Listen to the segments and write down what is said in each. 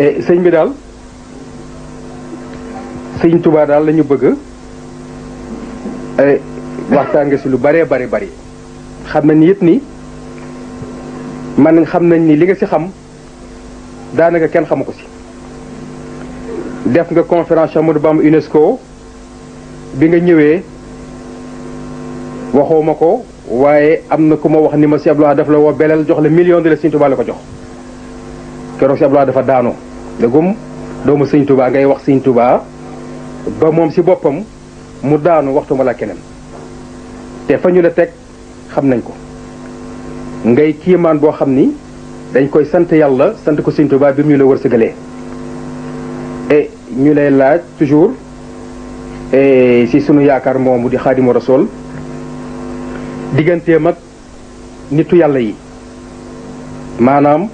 sëñ bi daal sëñ Tuubaa daal la ñu bëgg waxtaan nga si lu bëree bari xam nañ it ni man xam nañ ni li nga si xam daanaka kenn xamu ko si def nga conférence Ahmadou Bamba UNESCO bi nga ñëwee waxoo ma ko waaye am na ku ma wax ni ma si Abdoulaye daf la woo beleel jox la million de la sëñ Tuubaa la ko jox keroog si Abdoulaye dafa daanoo dëggum doomu sëñ Tuubaa ngay wax sëñ Tuubaa ba moom si boppam mu daanu waxtu ma la keneen te fa ñu la teg xam nañ ko ngay kiimaan boo xam ni dañ koy sant yàlla sant ko sëñ Tuubaa bi mu ñu la wërsëgalee et ñu lay laaj toujours si sunu yaakaar moomu di Xaadimu Rasuul digganteem ak nitu yàlla yi maanaam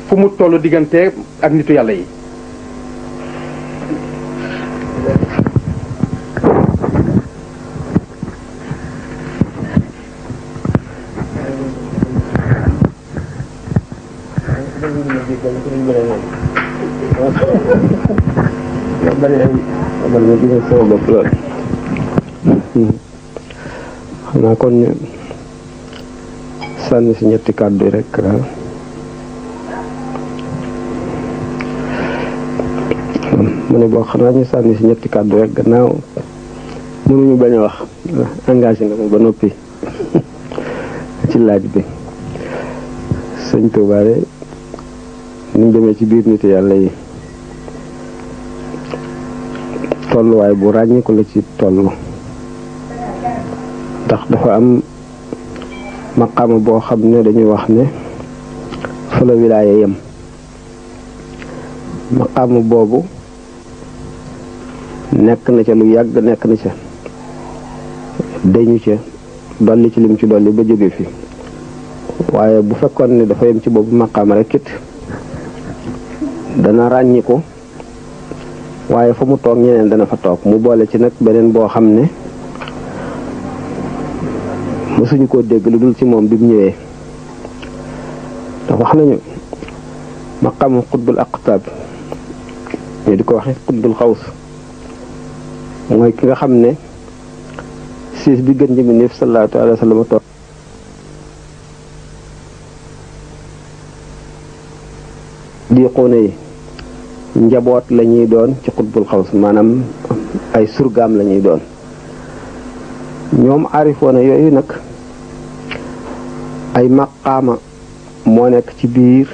fu mu toll diggante ak nitu yàlla yi. xanaa kon ñu sànni si ñetti kàddu rek mu ne boo xanaa ñu sànni si ñetti kàddu rek gannaaw mënuñu bañ a wax engagé nga ma ba noppi ci laaj bi sëñ Tuubaa de ni ñu demee ci biir nit yàlla yi tolluwaay bu ràññiku la ci toll ndax dafa am maqaama boo xam ne dañuy wax ne fa la wilaaya yem maqaama boobu nekk na ca lu yàgg nekk na ca dañu ca dolli ci lim ci dolli ba jóge fi waaye bu fekkoon ne dafa yem ci boobu maqaama rek it dana ràññiku waaye fa mu toog ñeneen dana fa toog mu boole ci nag beneen boo xam ne mësuñu koo dégg lu dul ci moom bi mu ñëwee ndax wax nañu maqamu xutbul aqtaab ñu di ko waxe xutbul xaws mooy ki nga xam ne siis bi gën ji mi neef sallallahu alayhi wa sallam toog di xuune yi njaboot la ñuy doon ci xutbul xaws maanaam ay surgaam la ñuy doon ñoom aarifoona yooyu nag ay maqaama moo nekk ci biir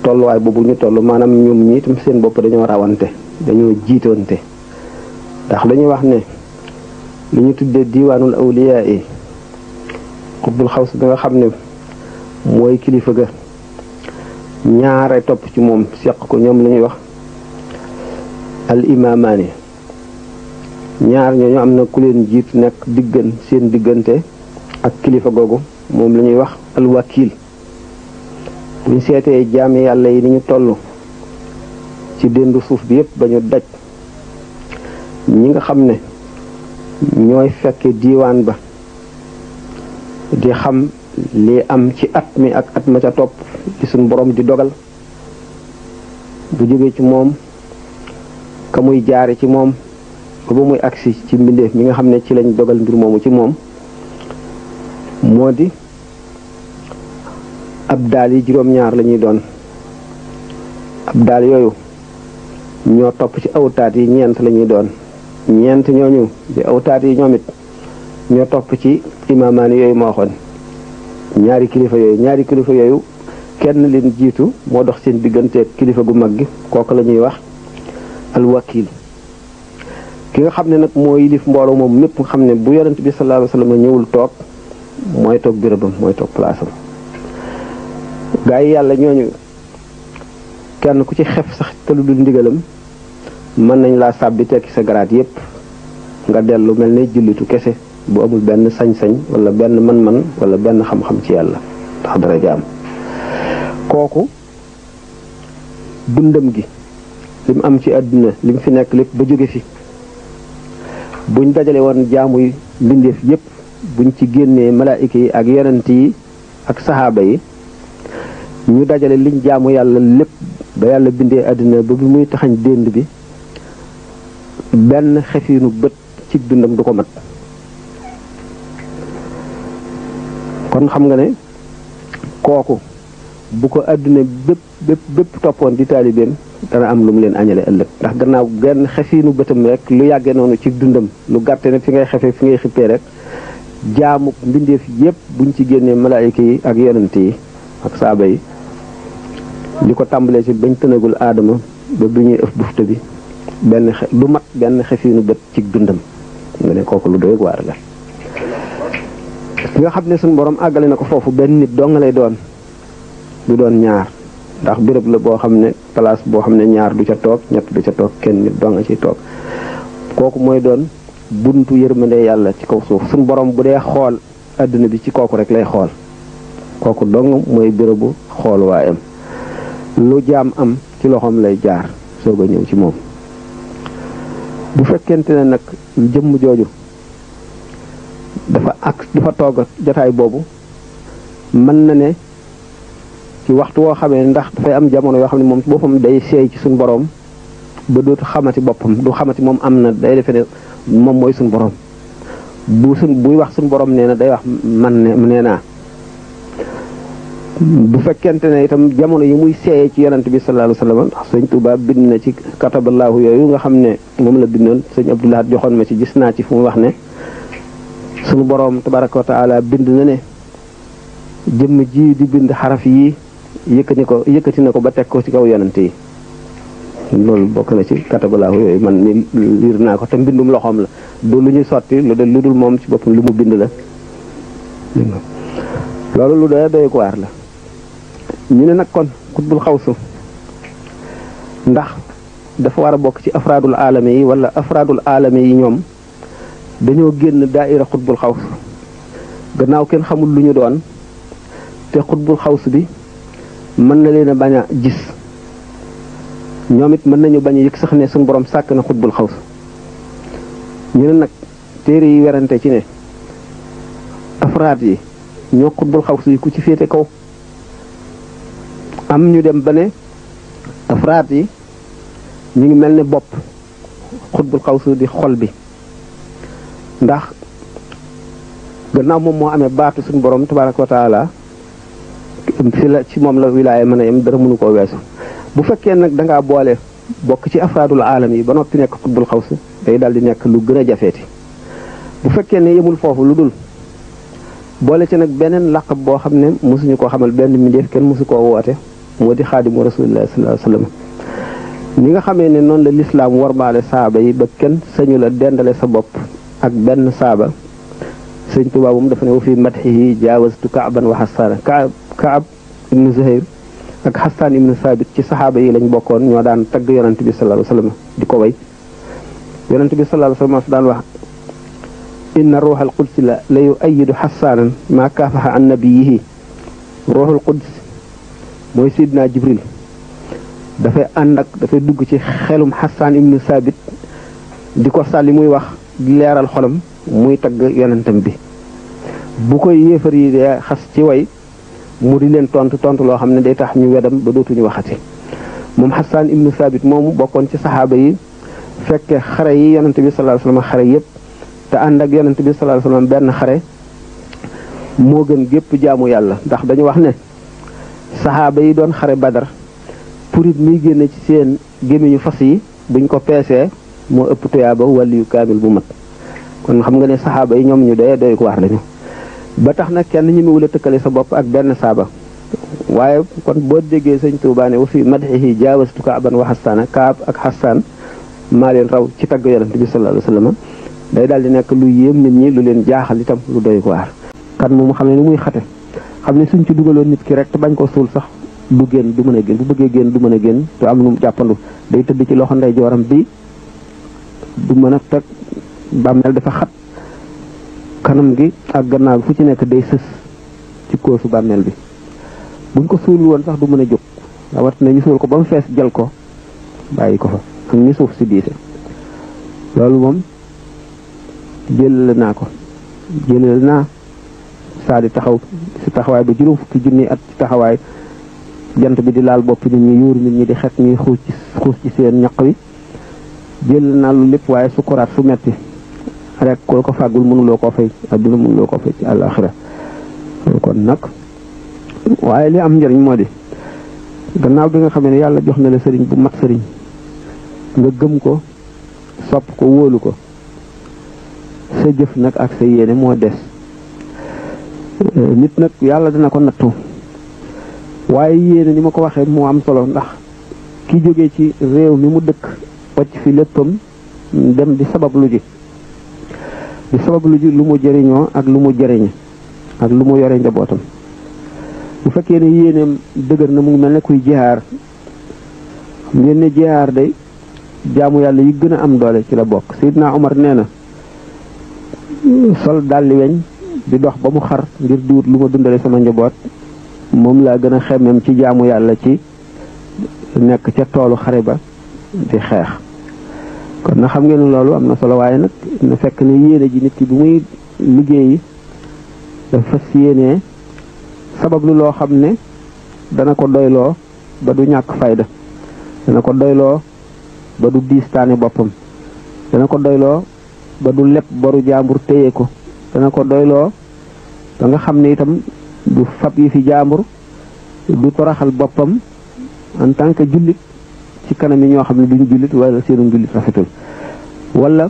tolluwaay boobu ñu toll maanaam ñoom ñi itam seen bopp dañoo rawante dañoo jiitoonte ndax dañuy wax ne li ñu tuddee diiwaanul awliyaa yi xutbul xaws bi nga xam ne mooy kilifa ga ñaare topp ci moom seq ko ñoom la ñuy wax al imaamaani ñaar ñooñu am na ku leen jiit nekk seen diggante ak kilifa googu moom la ñuy wax al wakiil buñ seetee jaami yàlla yi ni ñu toll ci déndu suuf bi yépp ba ñu daj ñi nga xam ne ñooy fekke diiwaan ba di xam li am ci at mi ak at ma ca topp ci suñ borom di dogal bu jógee ci moom ka muy jaare ci moom ba muy agsi ci mbindeef mi nga xam ne ci lañ dogal mbir moomu ci moom moo di ab daal yi juróom-ñaar la ñuy doon ab daal yooyu ñoo topp ci awtaat yi ñeent la ñuy doon ñeent ñooñu di awtaat yi ñoom it ñoo topp ci imaamaani yooyu ma waxoon ñaari kilifa yooyu kenn leen jiitu moo dox seen digganteeg kilifa gu mag gi kooku la ñuy wax alwakiil ki nga xam ne nag moo yilif mbooloo moom mépp nga xam ne bu yonent bi sallallahu alayhi wasallam ñëwul toog mooy toog bérébam mooy toog palaasam gaa yi yàlla ñooñu kenn ku ci xef sax te lu dul ndigalam mën nañ laa sàbbi tekki sa garaat yépp nga dellu mel ne jullitu kese bu amul benn sañ-sañ wala benn man-man wala benn xam-xam ci yàlla ndax dara jaam kooku dundam gi lim am ci àdduna lim fi nekk lépp ba jóge fi buñ dajale woon jaamuy mbindeef yépp buñ ci génnee malaayika yi ak yonent yi ak saxaaba yi ñu dajale liñ jaamu yàlla lépp ba yàlla bindee àddina ba bi muy taxañ dénd bi benn xefiinu bët ci dundam du ko mat kon xam nga ne kooku bu ko àdduna bépp toppoon di taalibeem dana am lu mu leen añale ëllëg ndax gannaaw genn xefiinu bëtam rek lu yàggee noonu ci dundam lu gàtte ne fi ngay xefee fi ngay xippee rek jaamu mbindeef yépp buñ ci génnee malaayika yi ak yonent yi ak saaba yi li ko tàmbalee ci bañ tënagul aadama ba bi ñuy ëf bufta bi du mat benn xefiinu bët ci dundam nga ne kooku lu doy waar la nga xam ne suñu borom àggale na ko foofu benn nit doo nga lay doon du doon ñaar ndax béréb la boo xam ne place boo xam ne ñaar du ca toog ñett du ca toog kenn nit doo nga ciy toog kooku mooy doon buntu yërmande yàlla ci kaw suuf suñu borom bu dee xool adduna bi ci kooku rek lay xool kooku dong mooy bérébu xool waayam lu jaam am ci loxoom lay jaar soog a ñëw ci moom bu fekkente ne nag jëmm jooju dafa toog jataay boobu mën na ne ci waxtu woo xamee ndax dafay am jamono yoo xam ne moom ci boppam day seey ci suñu borom ba dootu xamati boppam du xamati moom am na day defe ne moom mooy suñu borom buy wax suñu borom nee na day wax man nee naa bu fekkente ne itam jamono yi muy seeyee ci yonent bi sallallahu alayhi wasallam ndax sëñ Tuubaa bind na ci kataballaahu yooyu nga xam ne moom la bindoon sëñ Abdoulahat joxoon ma ci gis naa ci fu mu wax ne suñu borom tabaraka wa taala bind na ne jëmm ji di bind xaraf yi yëkkati na ko ba teg ko ci kaw yonent yi loolu bokk na ci katabalaahu yooyu man ni liir naa ko te mbindum loxoom la du lu ñuy sotti lu dul moom ci boppam lu mu bind la loolu lu doy ko waar la ñu ne nag kon xutbul xawsu ndax dafa war a bokk ci afraadul aalami yi wala afraadul aalami yi ñoom dañoo génn daaira xutbul xawsu gannaaw kenn xamul lu ñu doon te xutbul xawsu bi mën na leen a bañ a gis ñoom it mën nañu bañ a yëg sax ne suñu borom sàkk na xutbul xawsu ñu ne nag téere yi werante ci ne afraad yi ñoo xutbul xawsu yi ku ci féete kaw am ñu dem ba ne afraad yi ñu ngi mel ne bopp xutbul xawsu di xol bi ndax gannaaw moom moo amee baatu suñu borom tabaraka wa taala fi la ci moom la wilaaya mën a yem dara mënu koo weesu bu fekkee nag dangaa boole bokk ci afraadul aalam yi ba noppi nekk xutbul xawsu day daal di nekk lu gën a jafeeti bu fekkee ne yemul foofu lu dul boole ci nag beneen laqab boo xam ne mosuñu koo xamal benn mbindeef kenn mosu koo woote moo di xaadimu rasulillahi sallallahu alayhi wasallam ni nga xamee ne noonu la lislaam warmaale saaba yi ba kenn sañu la dendale sa bopp ak benn saaba sëñ Tuubaa moom dafa ne wa fi madhihi jaawastu kaaban wa xasaana kaab ibnu zuhayr ak xasaan ibnu saabit ci saxaaba yi lañ bokkoon ñoo daan tagg yonent bi sallallahu alayhi wasallam di ko way yonent bi sallallahu alayhi wasallam daan wax inna ruuxal qudsi la yuayidu xasaanan maa kaafaxa an nabiyihi ruuxul quds mooy sidna jibril dafay ànd ak dafay dugg ci xelum xasaan ibnu saabit di ko sàlli muy wax di leeral xolam muy tagg yonentam bi bu koy yéefar yi dee xas ci way mu di leen tontu loo xam ne day tax ñu wedam ba dootuñu waxati moom xasaan ibnu saabit moomu bokkoon ci saxaaba yi fekke xare yi yonent bi sallallahu alayhi wasallam xare yépp te ànd ak yonent bi sallallahu alayhi wasallam benn xare moo gën gépp jaamu yàlla ndax dañu wax ne saxaaba yi doon xare badar purit muy génne ci seen gémmiñu fas yi buñ ko peesee moo ëpp tuyaaba wàlliyu kaamil bu mat kon xam nga ne saxaaba yi ñoom ñu doy ko waar lañu ba tax nag kenn ñu mu la tëkkale sa bopp ak benn saaba waaye kon boo déggee sëñ Tuubaa ne wa fi madhihi jaawastu kaaban wa xasaana kaab ak xasaan maa leen raw ci tagg yonent bi sallallahu alayhi wasallam day daal di nekk lu yéem nit ñi lu leen jaaxal itam lu doy ko waar kan moom xam ne ni muy xate xam ne suñ ci dugaloon nit ki rek te bañ ko suul sax du génn du mën a génn bu bëggee génn du mën a génn te am lu mu jàppandu day tëdd ci loxo ndey jooram bi du mën a teg bàmmeel dafa xat kanam gi ak gannaaw fu ci nekk day sës ci koosu bàmmeel bi buñ ko suul woon sax du mën a jóg rawat na ñu suul ko ba mu fees jël ko bàyyi ko fa ak ñu suuf si diise loolu moom jëlale naa saa di taxaw si taxawaay ba juróom fukki junni at ci taxawaay jant bi di laal bopp nit ñi yuur nit ñi di xet ñuy xuus ci seen ñaq wi jël na lu lépp waaye sukuraat su metti rek ko fàggul mënuloo koo fay adduna mënuloo koo fay ci àllaaxira kon nag waaye li am njëriñ moo di gannaaw bi nga xamee ne yàlla jox na la sëriñ bu mat sëriñ nga gëm ko sopp ko wóolu ko sa jëf nag ak sa yéene moo des nit nag yàlla dina ko nattu waaye yéene ni ma ko waxee moo am solo ndax ki jógee ci réew mi mu dëkk wacc fi léppam dem di sabablu ji lu mu jëriñoo ak lu mu jëriñe ak lu mu yore njabootam bu fekkee ne yéeneem dëgër na mu ngi mel ne kuy jihaar ngeen ne jihaar day jaamu yàlla yi gën a am doole ci la bokk Seydina Omar nee na sol dalli weñ di dox ba mu xar ngir di wut lu ma dundale sama njaboot moom laa gën a xemmem ci jaamu yàlla ci nekk ca toolu xare ba di xeex kon na xam ngeen ne loolu am na solo waaye nag na fekk ne yéene ji nit ki bu muy liggéeyi dafa fas yéenee sabab lu loo xam ne dana ko doyloo ba du ñàkk fayda dana ko doyloo ba du diistaane boppam dana ko doyloo ba du lepp boru jaambur téye ko dana ko doyloo ba nga xam ne itam du fab yi fi jaambur du toraxal boppam en tant que jullit ci kanam yi ñoo xam ne duñu jullit wala seenu jullit rafetul wala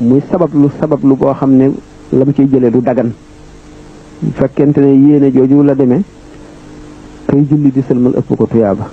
muy sabablu boo xam ne la mu ciy jëlee du dagan fekkente ne yéene jooju la demee kay julli di sëlmal ëpp ko tuyaaba